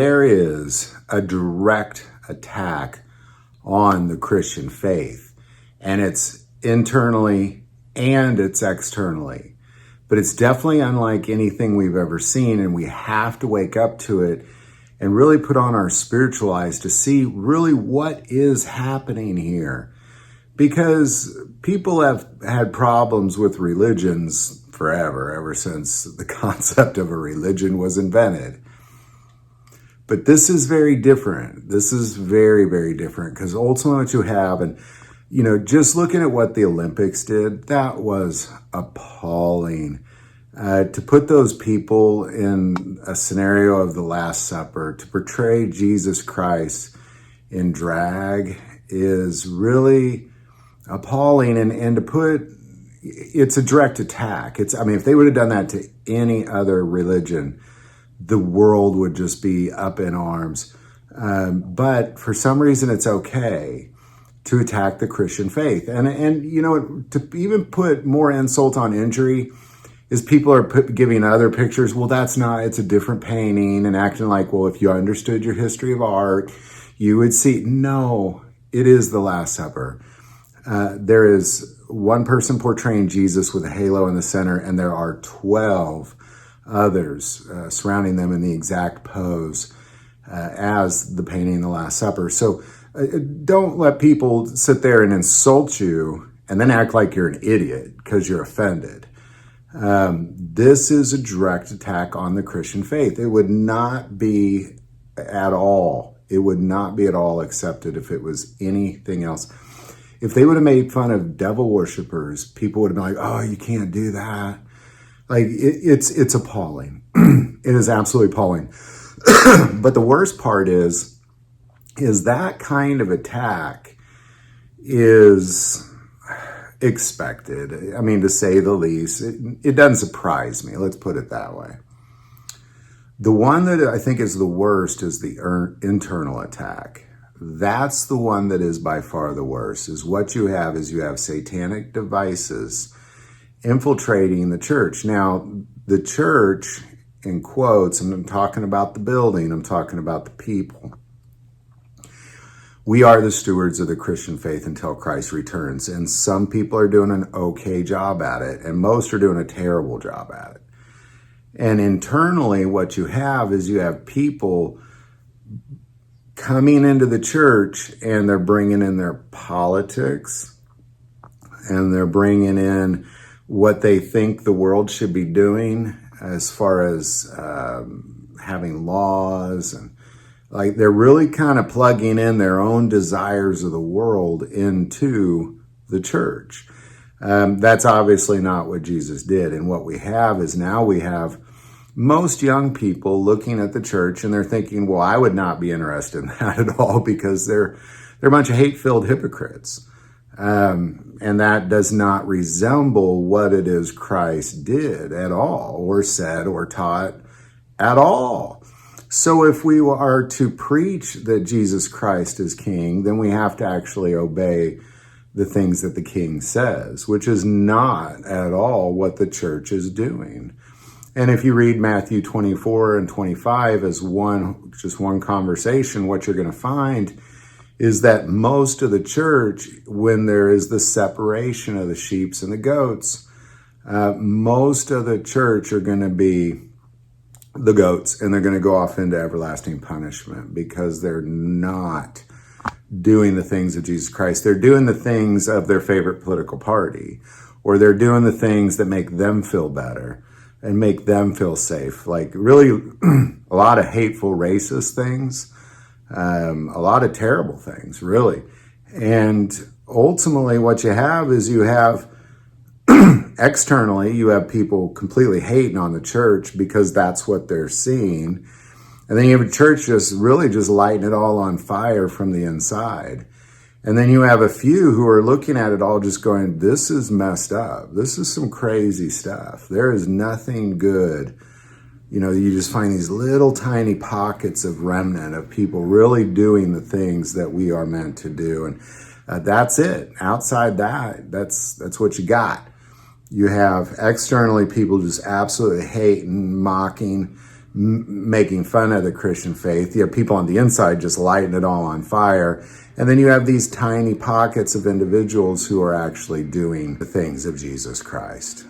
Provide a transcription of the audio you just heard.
there is a direct attack on the Christian faith, and it's internally and it's externally. But it's definitely unlike anything we've ever seen, and we have to wake up to it and really put on our spiritual eyes to see really what is happening here. Because people have had problems with religions forever, ever since the concept of a religion was invented. But this is very different. This is very, very different, because ultimately what you have, and just looking at what the Olympics did, that was appalling. To put those people in a scenario of the Last Supper, to portray Jesus Christ in drag is really appalling. And to put, it's a direct attack. If they would have done that to any other religion, the world would just be up in arms. But for some reason, it's okay to attack the Christian faith. And to even put more insult on injury is people are giving other pictures. Well, it's a different painting, and acting like, well, if you understood your history of art, you would see. No, it is the Last Supper. There is one person portraying Jesus with a halo in the center, and there are 12 others surrounding them in the exact pose as the painting, the Last Supper. So don't let people sit there and insult you and then act like you're an idiot because you're offended. This is a direct attack on the Christian faith. It would not be at all accepted if it was anything else. If they would have made fun of devil worshipers, people would have been like, oh, you can't do that. Like, it's appalling. It is absolutely appalling. But the worst part is that kind of attack is expected. To say the least. It doesn't surprise me. Let's put it that way. The one that I think is the worst is the internal attack. That's the one that is by far the worst. Is what you have satanic devices infiltrating the church. Now, the church, in quotes, and I'm talking about the building, I'm talking about the people. We are the stewards of the Christian faith until Christ returns. And some people are doing an okay job at it, and most are doing a terrible job at it. And internally, what you have people coming into the church, and they're bringing in their politics, and they're bringing in what they think the world should be doing as far as having laws, and like they're really kind of plugging in their own desires of the world into the church. That's obviously not what Jesus did. And what we have is now we have most young people looking at the church, and they're thinking, well, I would not be interested in that at all, because they're a bunch of hate-filled hypocrites. And that does not resemble what it is Christ did at all, or said, or taught at all. So if we are to preach that Jesus Christ is King, then we have to actually obey the things that the King says, which is not at all what the church is doing. And if you read Matthew 24 and 25 as just one conversation, what you're going to find is that most of the church, when there is the separation of the sheep and the goats, most of the church are going to be the goats, and they're going to go off into everlasting punishment because they're not doing the things of Jesus Christ. They're doing the things of their favorite political party, or they're doing the things that make them feel better and make them feel safe. Like really a lot of hateful, racist things, a lot of terrible things, really. And ultimately what you have is externally, you have people completely hating on the church because that's what they're seeing. And then you have a church just lighting it all on fire from the inside. And then you have a few who are looking at it all just going, this is messed up. This is some crazy stuff. There is nothing good. You just find these little tiny pockets of remnant of people really doing the things that we are meant to do. And that's it. Outside that's what you got. You have externally people just absolutely hating, mocking, making fun of the Christian faith. You have people on the inside just lighting it all on fire. And then you have these tiny pockets of individuals who are actually doing the things of Jesus Christ.